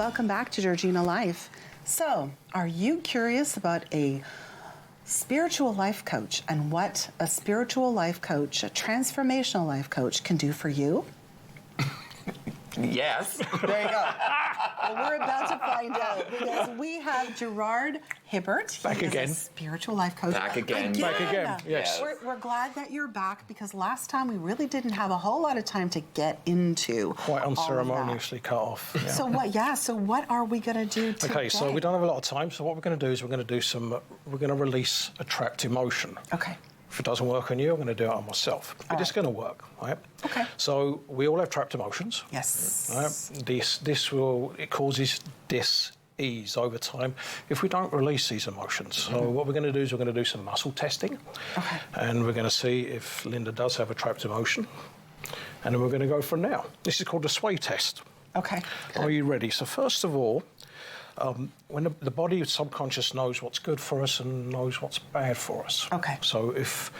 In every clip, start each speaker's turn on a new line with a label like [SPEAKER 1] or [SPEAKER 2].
[SPEAKER 1] welcome back to Georgina Life. So, are you curious about a spiritual life coach and what a spiritual life coach, a transformational life coach can do for you?
[SPEAKER 2] Yes.
[SPEAKER 1] There you go. Well, we're about to find out because we have Gerard Hibbert.
[SPEAKER 3] Back
[SPEAKER 1] He
[SPEAKER 3] again.
[SPEAKER 1] is a spiritual life coach.
[SPEAKER 2] Back again.
[SPEAKER 3] Back again, yes.
[SPEAKER 1] We're glad that you're back because last time we really didn't have a whole lot of time to get into
[SPEAKER 3] Quite
[SPEAKER 1] all of that.
[SPEAKER 3] unceremoniously cut off. Yeah.
[SPEAKER 1] So what are we going to do today?
[SPEAKER 3] Okay, so we don't have a lot of time, so what we're going to do is we're going to release a trapped emotion.
[SPEAKER 1] Okay.
[SPEAKER 3] If it doesn't work on you, I'm going to do it on myself. But it's going to work, right?
[SPEAKER 1] Okay.
[SPEAKER 3] So we all have trapped emotions.
[SPEAKER 1] Yes.
[SPEAKER 3] Right? It causes dis-ease over time if we don't release these emotions. So what we're going to do is we're going to do some muscle testing.
[SPEAKER 1] Okay.
[SPEAKER 3] And we're going to see if Lynda does have a trapped emotion. And then we're going to go from now. This is called the sway test.
[SPEAKER 1] Okay.
[SPEAKER 3] Are you ready? So first of all, when the body subconscious knows what's good for us and knows what's bad for us.
[SPEAKER 1] Okay.
[SPEAKER 3] So if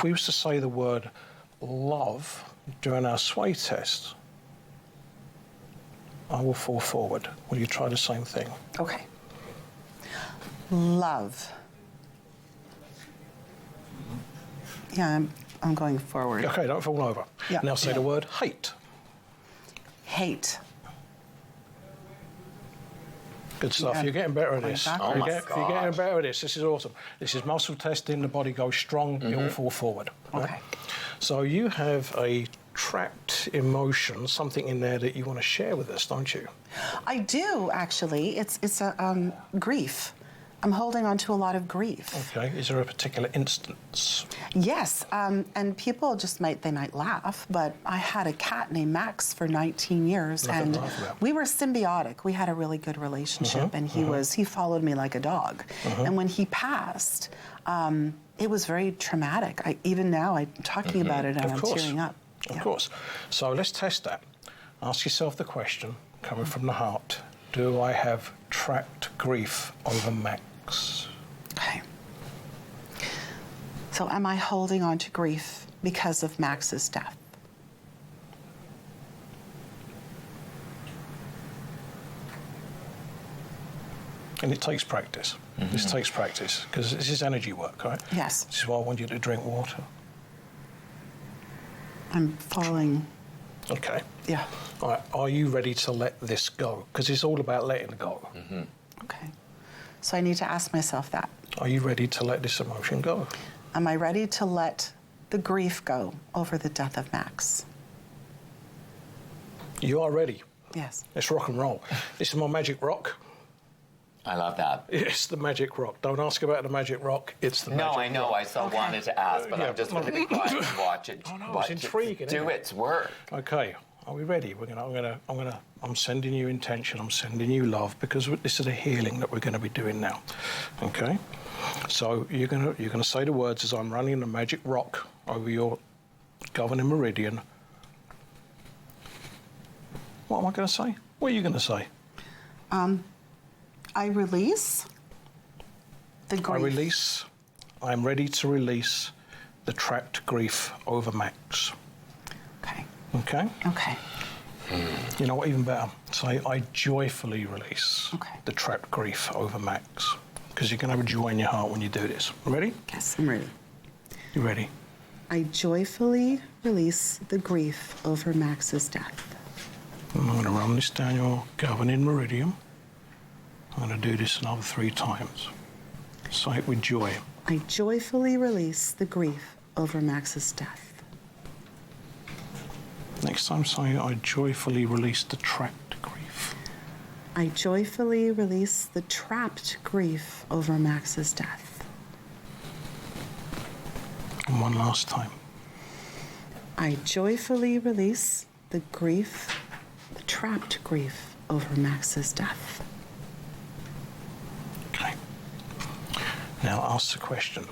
[SPEAKER 3] we was to say the word love during our sway test, I will fall forward. Will you try the same thing?
[SPEAKER 1] Okay. Love. Yeah, I'm going forward.
[SPEAKER 3] Okay, don't fall over.
[SPEAKER 1] Yeah.
[SPEAKER 3] Now say the word hate.
[SPEAKER 1] Hate.
[SPEAKER 3] Good stuff.
[SPEAKER 1] Yeah.
[SPEAKER 3] You're getting better at this.
[SPEAKER 1] Oh my
[SPEAKER 3] You're getting better at this. This is awesome. This is muscle testing. The body goes strong. It will fall forward.
[SPEAKER 1] Okay.
[SPEAKER 3] So you have a trapped emotion, something in there that you want to share with us, don't you?
[SPEAKER 1] I do actually. It's a grief. I'm holding on to a lot of grief.
[SPEAKER 3] Okay. Is there a particular instance?
[SPEAKER 1] Yes, and people might laugh, but I had a cat named Max for 19 years,
[SPEAKER 3] Nothing
[SPEAKER 1] and
[SPEAKER 3] to laugh about.
[SPEAKER 1] we were symbiotic. We had a really good relationship, and he followed me like a dog. And when he passed, it was very traumatic. Even now, I'm talking about it, and I'm tearing up.
[SPEAKER 3] Of
[SPEAKER 1] Yeah.
[SPEAKER 3] course. So let's test that. Ask yourself the question, coming from the heart, do I have trapped grief over Max?
[SPEAKER 1] Okay. So am I holding on to grief because of Max's death?
[SPEAKER 3] And it takes practice. This takes practice, because this is energy work, right?
[SPEAKER 1] Yes.
[SPEAKER 3] This is why I want you to drink water.
[SPEAKER 1] I'm falling.
[SPEAKER 3] Okay.
[SPEAKER 1] Yeah.
[SPEAKER 3] All right. Are you ready to let this go? Because it's all about letting go.
[SPEAKER 1] Okay. So I need to ask myself that.
[SPEAKER 3] Are you ready to let this emotion go?
[SPEAKER 1] Am I ready to let the grief go over the death of Max?
[SPEAKER 3] You are ready.
[SPEAKER 1] Yes.
[SPEAKER 3] Let's rock and roll. This is my magic rock.
[SPEAKER 2] I love that.
[SPEAKER 3] It's the magic rock. Don't ask about the magic rock. It's the magic rock.
[SPEAKER 2] No, I know. I still wanted to ask, but
[SPEAKER 3] Yeah.
[SPEAKER 2] I'm just going to be quiet and watch it.
[SPEAKER 3] Oh, no,
[SPEAKER 2] watch
[SPEAKER 3] it's
[SPEAKER 2] it
[SPEAKER 3] intriguing,
[SPEAKER 2] do
[SPEAKER 3] isn't it?
[SPEAKER 2] its work.
[SPEAKER 3] Okay, are we ready? I'm sending you intention. I'm sending you love, because this is a healing that we're going to be doing now. Okay, so you're gonna say the words as I'm running the magic rock over your governing meridian. What am I going to say? What are you going to say?
[SPEAKER 1] I release the grief.
[SPEAKER 3] I'm ready to release the trapped grief over Max.
[SPEAKER 1] Okay.
[SPEAKER 3] Okay?
[SPEAKER 1] Okay.
[SPEAKER 3] You know what, even better? Say, I joyfully release the trapped grief over Max. Because you're going to have joy in your heart when you do this. Ready?
[SPEAKER 1] Yes, I'm ready.
[SPEAKER 3] You ready?
[SPEAKER 1] I joyfully release the grief over Max's death.
[SPEAKER 3] And I'm going to run this down your governing meridian. I'm going to do this another 3 times. Say it with joy.
[SPEAKER 1] I joyfully release the grief over Max's death.
[SPEAKER 3] Next time, say, I joyfully release the trapped grief.
[SPEAKER 1] I joyfully release the trapped grief over Max's death.
[SPEAKER 3] And one last time.
[SPEAKER 1] I joyfully release the grief, the trapped grief over Max's death.
[SPEAKER 3] Okay. Now ask the question.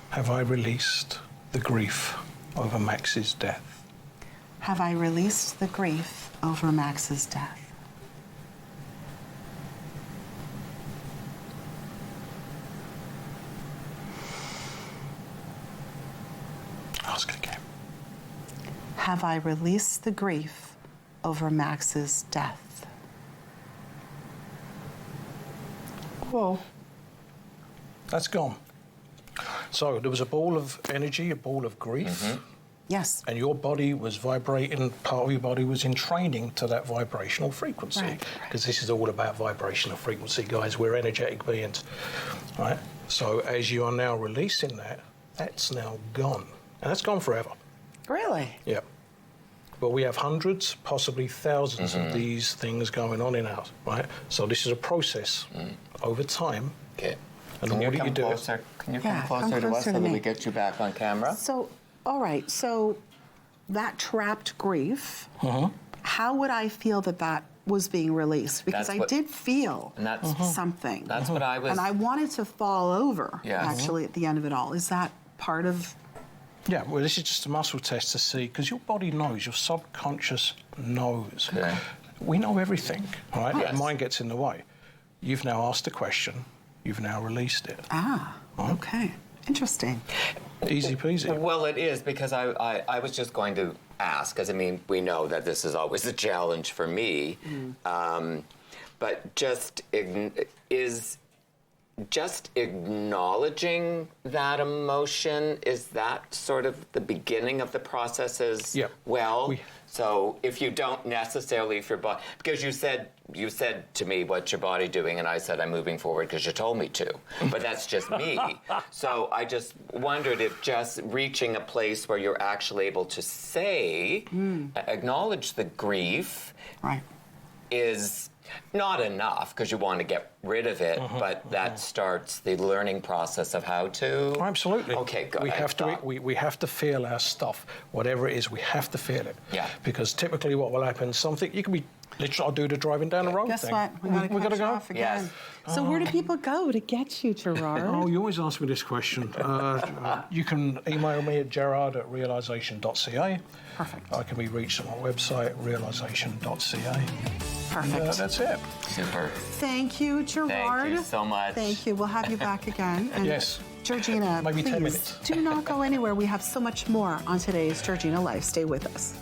[SPEAKER 3] Have I released the grief over Max's death?
[SPEAKER 1] Have I released the grief over Max's death?
[SPEAKER 3] Ask it again.
[SPEAKER 1] Have I released the grief over Max's death?
[SPEAKER 3] well, that's gone. So there was a ball of energy, a ball of grief,
[SPEAKER 1] Yes.
[SPEAKER 3] and your body was vibrating, part of your body was in training to that vibrational frequency.
[SPEAKER 1] Right.
[SPEAKER 3] Because this is all about vibrational frequency, guys. We're energetic beings, right? So as you are now releasing that, that's now gone. And that's gone forever.
[SPEAKER 1] Really?
[SPEAKER 3] Yeah. But we have hundreds, possibly thousands of these things going on in ours, right? So this is a process over time.
[SPEAKER 2] Okay.
[SPEAKER 3] And
[SPEAKER 2] Can
[SPEAKER 3] what
[SPEAKER 2] you
[SPEAKER 3] do you
[SPEAKER 2] come
[SPEAKER 3] do?
[SPEAKER 2] closer? Can you
[SPEAKER 1] Yeah,
[SPEAKER 2] come
[SPEAKER 1] come
[SPEAKER 2] closer to us
[SPEAKER 1] closer
[SPEAKER 2] so
[SPEAKER 1] to
[SPEAKER 2] that
[SPEAKER 1] me.
[SPEAKER 2] we get you back on camera?
[SPEAKER 1] So, all right. So that trapped grief, how would I feel that was being released? Because
[SPEAKER 2] That's
[SPEAKER 1] I
[SPEAKER 2] what-
[SPEAKER 1] did feel
[SPEAKER 2] And that's
[SPEAKER 1] something.
[SPEAKER 2] that's what I was.
[SPEAKER 1] And I wanted to fall over,
[SPEAKER 2] Yes.
[SPEAKER 1] actually, at the end of it all. Is that part of...
[SPEAKER 3] Yeah, well, this is just a muscle test to see, because your body knows, your subconscious knows.
[SPEAKER 2] Okay.
[SPEAKER 3] We know everything, right?
[SPEAKER 2] Yes.
[SPEAKER 3] And mind gets in the way. You've now asked a question, you've now released it.
[SPEAKER 1] Okay. Interesting.
[SPEAKER 3] Easy peasy.
[SPEAKER 2] Well, it is, because I was just going to ask, because I mean, we know that this is always a challenge for me, but just acknowledging that emotion, is that sort of the beginning of the process as well? So if you don't necessarily, if your body, because you said to me, what's your body doing? And I said, I'm moving forward because you told me to. But that's just me. So I just wondered if just reaching a place where you're actually able to say, acknowledge the grief,
[SPEAKER 1] Right.
[SPEAKER 3] is not enough because you want to get rid of it, but that starts the learning process of how to.
[SPEAKER 4] Oh, absolutely.
[SPEAKER 3] Okay, good.
[SPEAKER 4] We have to. We have to feel our stuff, whatever it is. We have to feel it.
[SPEAKER 3] Yeah.
[SPEAKER 4] Because typically, what will happen? Something you can be. Literally, I'll do the driving down the road
[SPEAKER 1] Guess
[SPEAKER 4] thing.
[SPEAKER 1] what? We
[SPEAKER 4] gotta
[SPEAKER 1] gotta
[SPEAKER 4] go.
[SPEAKER 1] off again.
[SPEAKER 3] Yes.
[SPEAKER 1] So where do people go to get you, Gerard?
[SPEAKER 4] Oh, you always ask me this question. You can email me at gerard@realisation.ca.
[SPEAKER 1] Perfect.
[SPEAKER 4] I can be reached on my website, realisation.ca.
[SPEAKER 1] Perfect.
[SPEAKER 4] That's it.
[SPEAKER 3] Super.
[SPEAKER 1] Thank you, Gerard.
[SPEAKER 3] Thank you so much.
[SPEAKER 1] Thank you. We'll have you back again. And
[SPEAKER 4] Yes.
[SPEAKER 1] Georgina,
[SPEAKER 4] Maybe 10
[SPEAKER 1] please
[SPEAKER 4] minutes.
[SPEAKER 1] do not go anywhere. We have so much more on today's Georgina Life. Stay with us.